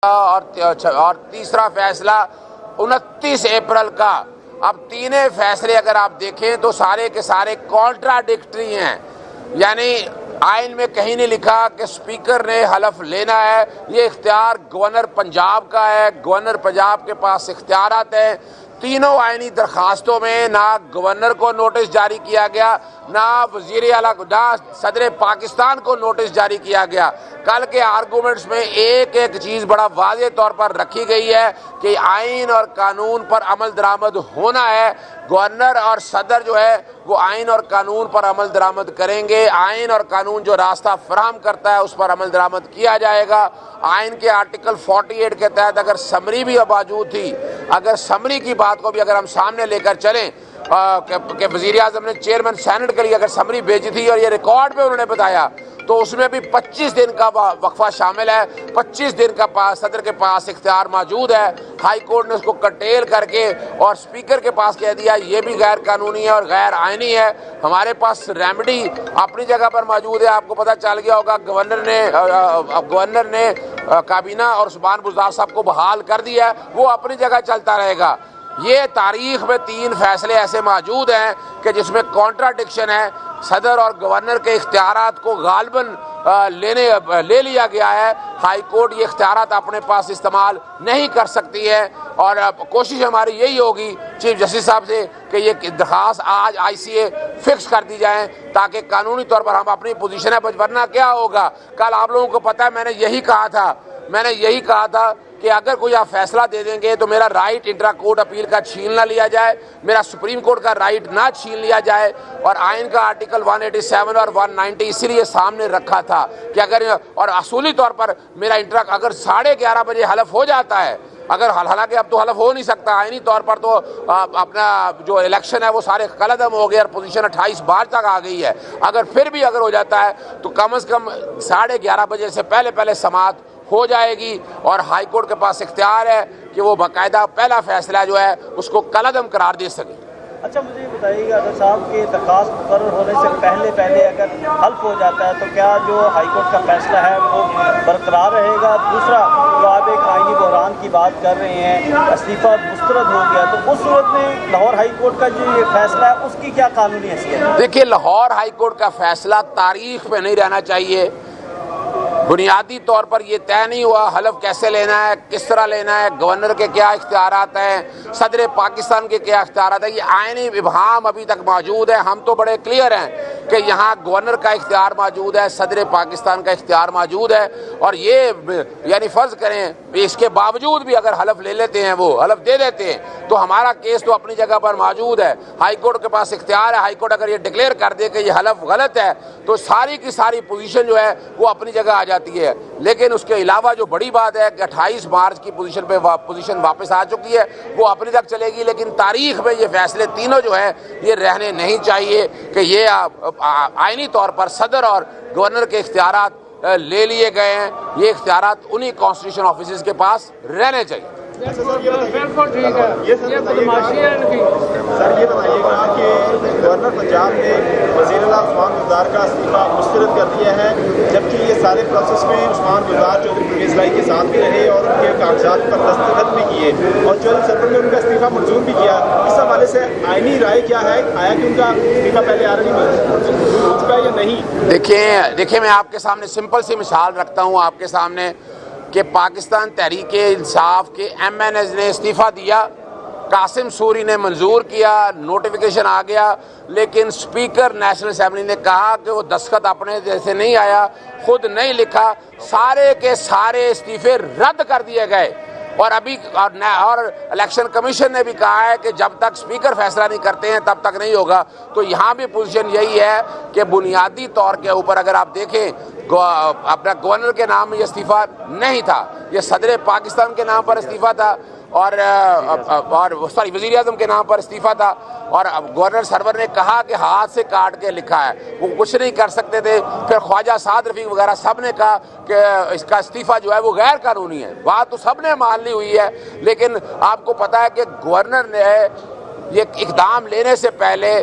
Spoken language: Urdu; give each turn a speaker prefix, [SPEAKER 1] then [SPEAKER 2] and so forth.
[SPEAKER 1] اور تیسرا فیصلہ 29 اپریل کا۔ اب تینوں فیصلے اگر آپ دیکھیں تو سارے کے سارے کانٹراڈکٹری ہیں، یعنی آئین میں کہیں نہیں لکھا کہ سپیکر نے حلف لینا ہے، یہ اختیار گورنر پنجاب کا ہے، گورنر پنجاب کے پاس اختیارات ہیں۔ تینوں آئینی درخواستوں میں نہ گورنر کو نوٹس جاری کیا گیا، نہ وزیر اعلیٰ نہ صدر پاکستان کو نوٹس جاری کیا گیا۔ کل کے آرگومنٹس میں ایک چیز بڑا واضح طور پر رکھی گئی ہے کہ آئین اور قانون پر عمل درآمد ہونا ہے۔ گورنر اور صدر جو ہے وہ آئین اور قانون پر عمل درآمد کریں گے، آئین اور قانون جو راستہ فراہم کرتا ہے اس پر عمل درآمد کیا جائے گا۔ آئین کے آرٹیکل 48 کے تحت اگر سمری بھی موجود تھی، اگر سمری کی بات کو بھی اگر ہم سامنے لے کر چلیں کہ وزیر اعظم نے چیئرمین سینٹ کے لیے اگر سمری بھیجی تھی اور یہ ریکارڈ پہ انہوں نے بتایا، تو اس میں بھی 25 دن کا وقفہ شامل ہے۔ 25 دن کا صدر کے پاس اختیار موجود ہے۔ ہائی کورٹ نے اس کو کرٹیل کر کے اور اسپیکر کے پاس کہہ دیا یہ بھی غیر قانونی ہے اور غیر آئینی ہے۔ ہمارے پاس ریمیڈی اپنی جگہ پر موجود ہے۔ آپ کو پتہ چل گیا ہوگا گورنر نے کابینہ اور عثمان بزدار صاحب کو بحال کر دیا ہے، وہ اپنی جگہ چلتا رہے گا۔ یہ تاریخ میں 3 فیصلے ایسے موجود ہیں کہ جس میں کانٹراڈکشن ہے۔ صدر اور گورنر کے اختیارات کو غالباً لے لیا گیا ہے۔ ہائی کورٹ یہ اختیارات اپنے پاس استعمال نہیں کر سکتی ہے، اور کوشش ہماری یہی ہوگی چیف جسٹس صاحب سے کہ یہ درخواست آج ICA فکس کر دی جائیں تاکہ قانونی طور پر ہم اپنی پوزیشن ہے، ورنہ کیا ہوگا؟ کل آپ لوگوں کو پتہ ہے میں نے یہی کہا تھا کہ اگر کوئی آپ فیصلہ دے دیں گے تو میرا رائٹ انٹرا کورٹ اپیل کا چھین نہ لیا جائے، میرا سپریم کورٹ کا رائٹ نہ چھین لیا جائے، اور آئین کا آرٹیکل 187 اور 190 اسی لیے سامنے رکھا تھا کہ اگر اور اصولی طور پر میرا اگر 11:30 بجے حلف ہو جاتا ہے، حالانکہ اب تو حلف ہو نہیں سکتا، آئینی طور پر تو اپنا جو الیکشن ہے وہ سارے قلعدم ہو گئے اور پوزیشن 28 مارچ تک آ گئی ہے۔ اگر پھر بھی ہو جاتا ہے تو کم از کم 11:30 بجے سے پہلے سماعت ہو جائے گی، اور ہائی کورٹ کے پاس اختیار ہے کہ وہ باقاعدہ پہلا فیصلہ جو ہے اس کو کالعدم قرار دے سکے۔
[SPEAKER 2] اچھا مجھے یہ بتائیے گا ڈاکٹر صاحب کہ درخواست مقرر ہونے سے پہلے اگر حلف ہو جاتا ہے تو کیا جو ہائی کورٹ کا فیصلہ ہے وہ برقرار رہے گا؟ دوسرا جو آپ ایک آئینی بحران کی بات کر رہے ہیں، استعفیٰ مسترد ہو گیا، تو اس صورت میں لاہور ہائی کورٹ کا جو یہ فیصلہ ہے اس کی کیا قانونی حیثیت ہے؟
[SPEAKER 1] دیکھیے، لاہور ہائی کورٹ کا فیصلہ تاریخ میں نہیں رہنا چاہیے۔ بنیادی طور پر یہ طے نہیں ہوا حلف کیسے لینا ہے، کس طرح لینا ہے، گورنر کے کیا اختیارات ہیں، صدر پاکستان کے کیا اختیارات ہیں، یہ آئینی ابہام ابھی تک موجود ہے۔ ہم تو بڑے کلیئر ہیں کہ یہاں گورنر کا اختیار موجود ہے، صدر پاکستان کا اختیار موجود ہے، اور یہ یعنی فرض کریں اس کے باوجود بھی اگر حلف لے لیتے ہیں، وہ حلف دے دیتے ہیں، تو ہمارا کیس تو اپنی جگہ پر موجود ہے۔ ہائی کورٹ کے پاس اختیار ہے، ہائی کورٹ اگر یہ ڈکلیئر کر دے کہ یہ حلف غلط ہے تو ساری کی ساری پوزیشن جو ہے وہ اپنی جگہ آ جاتی ہے۔ لیکن اس کے علاوہ جو بڑی بات ہے کہ 28 مارچ کی پوزیشن واپس آ چکی ہے، وہ اپنی تک چلے گی، لیکن تاریخ میں یہ فیصلے تینوں جو ہیں یہ رہنے نہیں چاہیے کہ یہ آئینی طور پر صدر اور گورنر کے اختیارات لے لیے گئے ہیں۔ یہ اختیارات انہی کانسٹیٹیوشن آفیسز کے پاس رہنے چاہیے۔
[SPEAKER 3] بالکل ٹھیک ہے، یہ بدماشی ہے ان کی۔
[SPEAKER 2] سر یہ بتائیے گا کہ گورنر پنجاب نے وزیر اعلیٰ عثمان بزدار کا استعفیٰ مسترد کر دیا ہے، جبکہ یہ سارے پروسیس میں عثمان بزدار چودھری پرویز رائی کے ساتھ بھی رہے اور ان کے کاغذات پر دستخط بھی کیے، اور چودھری سرور نے ان کا استعفیٰ منظور بھی کیا۔ اس حوالے سے آئینی رائے کیا ہے؟ آیا کہ ان کا استعفیٰ پہلے آلریڈی منظور ہو چکا ہے یا نہیں؟
[SPEAKER 1] دیکھیں میں آپ کے سامنے سمپل سی مثال رکھتا ہوں آپ کے سامنے کہ پاکستان تحریک انصاف کے MNs نے استعفیٰ دیا، قاسم سوری نے منظور کیا، نوٹیفیکیشن آ گیا، لیکن اسپیکر نیشنل اسمبلی نے کہا کہ وہ دستخط اپنے جیسے نہیں آیا، خود نہیں لکھا، سارے کے سارے استعفے رد کر دیے گئے۔ اور الیکشن کمیشن نے بھی کہا ہے کہ جب تک اسپیکر فیصلہ نہیں کرتے ہیں تب تک نہیں ہوگا۔ تو یہاں بھی پوزیشن یہی ہے کہ بنیادی طور کے اوپر اگر آپ دیکھیں اپنا گورنر کے نام میں یہ استعفیٰ نہیں تھا، یہ صدر پاکستان کے نام پر استعفیٰ تھا، اور وزیر اعظم کے نام پر استعفیٰ تھا، اور گورنر سرور نے کہا کہ ہاتھ سے کاٹ کے لکھا ہے، وہ کچھ نہیں کر سکتے تھے۔ پھر خواجہ سعد رفیق وغیرہ سب نے کہا کہ اس کا استعفیٰ جو ہے وہ غیر قانونی ہے۔ بات تو سب نے مان لی ہوئی ہے، لیکن آپ کو پتہ ہے کہ گورنر نے یہ اقدام لینے سے پہلے